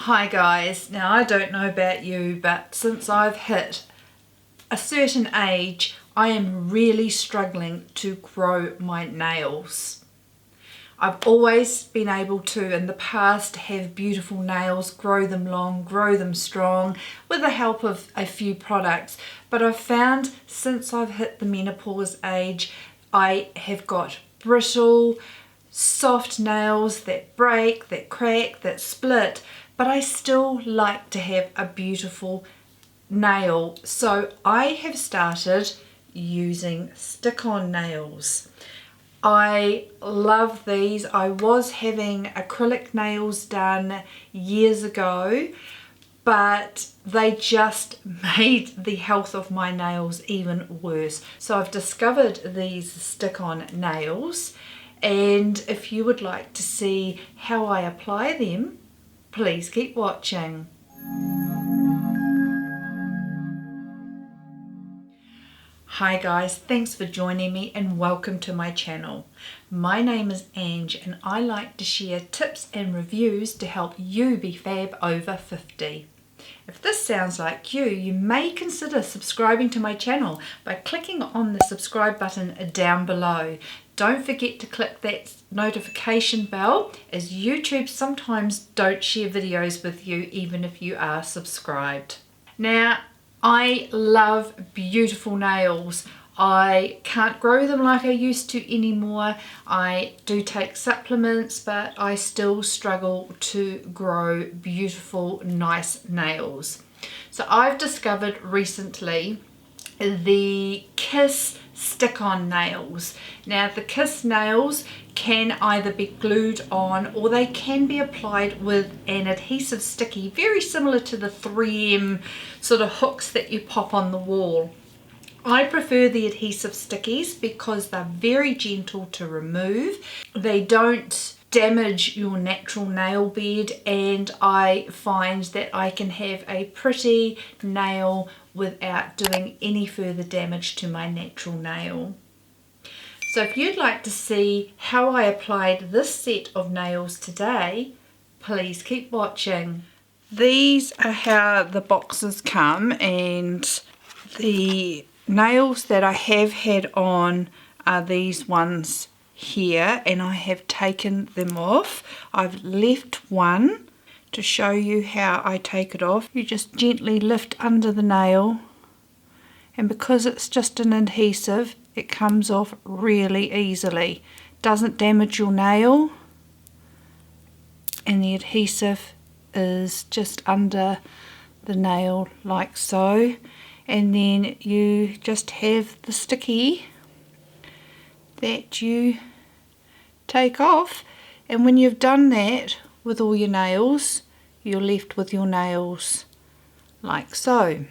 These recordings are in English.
Hi guys, now I don't know about you, but since I've hit a certain age, I am really struggling to grow my nails. I've always been able to in the past have beautiful nails, grow them long, grow them strong with the help of a few products, but I've found since I've hit the menopause age, I have got brittle, soft nails that break, that crack, that split, but I still like to have a beautiful nail. So I have started using stick-on nails. I love these. I was having acrylic nails done years ago, but they just made the health of my nails even worse. So I've discovered these stick-on nails, and if you would like to see how I apply them, please keep watching. Hi guys, thanks for joining me and welcome to my channel. My name is Ange and I like to share tips and reviews to help you be fab over 50. If this sounds like you, you may consider subscribing to my channel by clicking on the subscribe button down below. Don't forget to click that notification bell, as YouTube sometimes don't share videos with you even if you are subscribed. Now, I love beautiful nails. I can't grow them like I used to anymore. I do take supplements, but I still struggle to grow beautiful, nice nails. So I've discovered recently the Kiss stick-on nails. Now the Kiss nails can either be glued on or they can be applied with an adhesive sticky, very similar to the 3M sort of hooks that you pop on the wall. I prefer the adhesive stickies because they're very gentle to remove. They don't damage your natural nail bed, and I find that I can have a pretty nail without doing any further damage to my natural nail. So if you'd like to see how I applied this set of nails today, please keep watching. These are how the boxes come, and the nails that I have had on are these ones here, and I have taken them off. I've left one to show you how I take it off. You just gently lift under the nail, and because it's just an adhesive, it comes off really easily. Doesn't damage your nail, and the adhesive is just under the nail like so, and then you just have the sticky that you take off, and when you've done that with all your nails, you're left with your nails like so.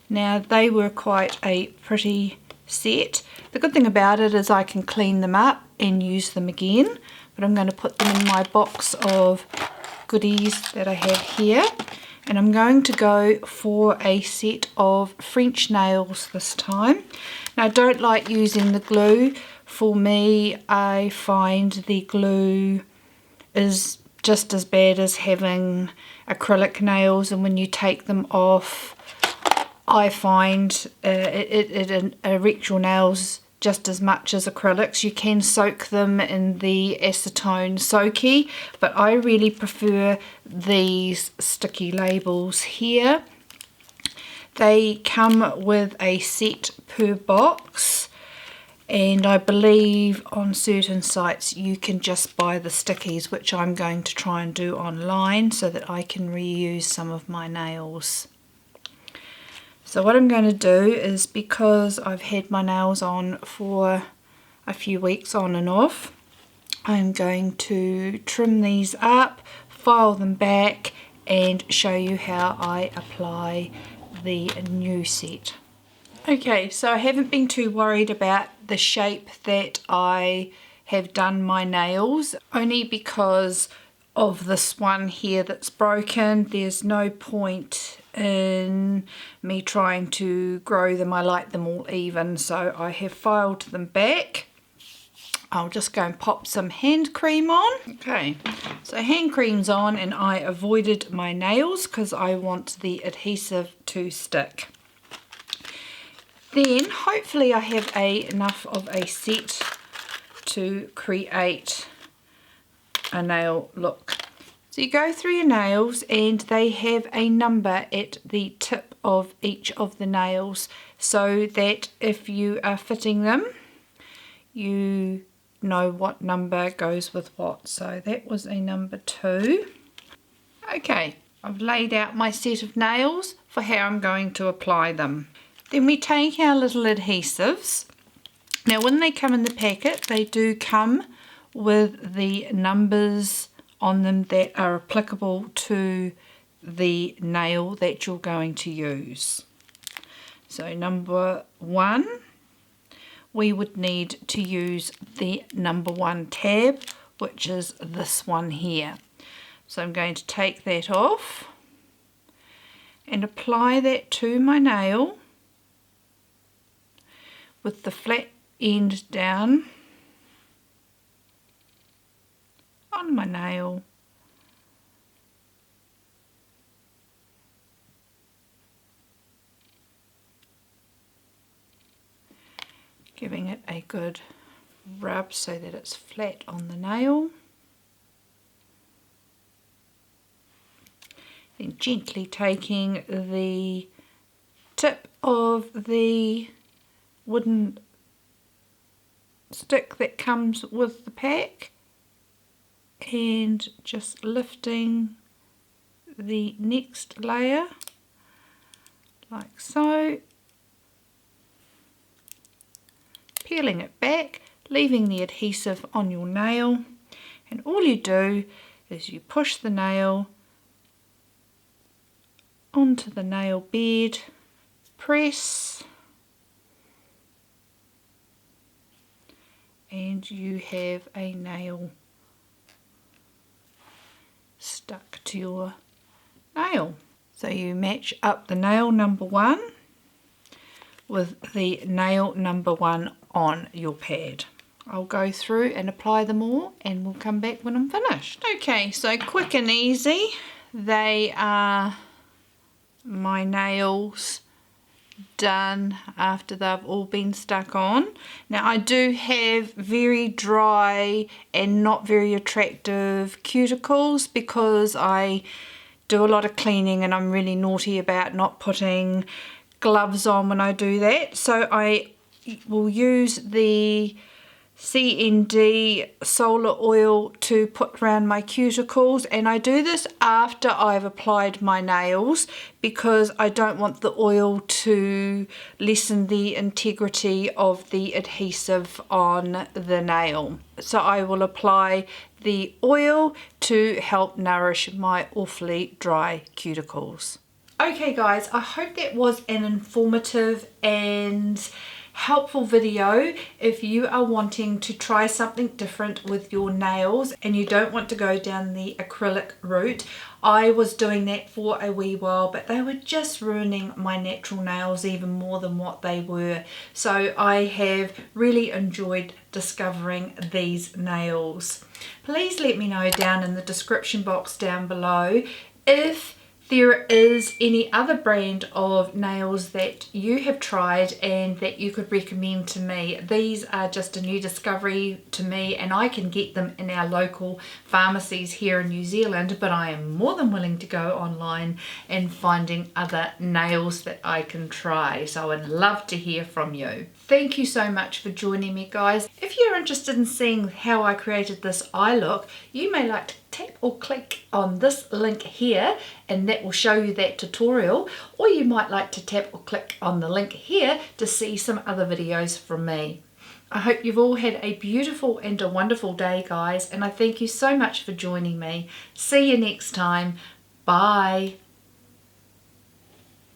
Now they were quite a pretty set. The good thing about it is I can clean them up and use them again, but I'm going to put them in my box of goodies that I have here, and I'm going to go for a set of French nails this time. Now I don't like using the glue. For me, I find the glue is just as bad as having acrylic nails, and when you take them off, I find it wrecks your nails just as much as acrylics. You can soak them in the acetone soaky, but I really prefer these sticky labels here. They come with a set per box, and I believe on certain sites you can just buy the stickies, which I'm going to try and do online so that I can reuse some of my nails. So what I'm going to do is, because I've had my nails on for a few weeks on and off, I'm going to trim these up, file them back, and show you how I apply the new set. Okay, so I haven't been too worried about the shape that I have done my nails, only because of this one here that's broken. There's no point in me trying to grow them. I like them all even, so I have filed them back. I'll just go and pop some hand cream on. Okay, so hand cream's on, and I avoided my nails because I want the adhesive to stick. Then hopefully I have enough of a set to create a nail look. So you go through your nails and they have a number at the tip of each of the nails, so that if you are fitting them, you know what number goes with what. So that was a number 2. Okay, I've laid out my set of nails for how I'm going to apply them. Then we take our little adhesives. Now when they come in the packet, they do come with the numbers on them that are applicable to the nail that you're going to use. So number 1, we would need to use the number 1 tab, which is this one here. So I'm going to take that off and apply that to my nail with the flat end down on my nail. Giving it a good rub so that it's flat on the nail. Then gently taking the tip of the wooden stick that comes with the pack and just lifting the next layer like so, peeling it back, leaving the adhesive on your nail, and all you do is you push the nail onto the nail bed, press, and you have a nail stuck to your nail. So you match up the nail number 1 with the nail number 1 on your pad. I'll go through and apply them all and we'll come back when I'm finished. Okay, so quick and easy. They are my nails done after they've all been stuck on. Now I do have very dry and not very attractive cuticles because I do a lot of cleaning and I'm really naughty about not putting gloves on when I do that. So I will use the CND solar oil to put around my cuticles, and I do this after I've applied my nails because I don't want the oil to lessen the integrity of the adhesive on the nail. So I will apply the oil to help nourish my awfully dry cuticles. Okay guys, I hope that was an informative and helpful video. If you are wanting to try something different with your nails and you don't want to go down the acrylic route, I was doing that for a wee while, but they were just ruining my natural nails even more than what they were. So I have really enjoyed discovering these nails. Please let me know down in the description box down below if there is any other brand of nails that you have tried and that you could recommend to me. These are just a new discovery to me, and I can get them in our local pharmacies here in New Zealand, but I am more than willing to go online and finding other nails that I can try. So I'd love to hear from you. Thank you so much for joining me, guys. If you're interested in seeing how I created this eye look, you may like to tap or click on this link here and that will show you that tutorial, or you might like to tap or click on the link here to see some other videos from me. I hope you've all had a beautiful and a wonderful day, guys, and I thank you so much for joining me. See you next time. Bye.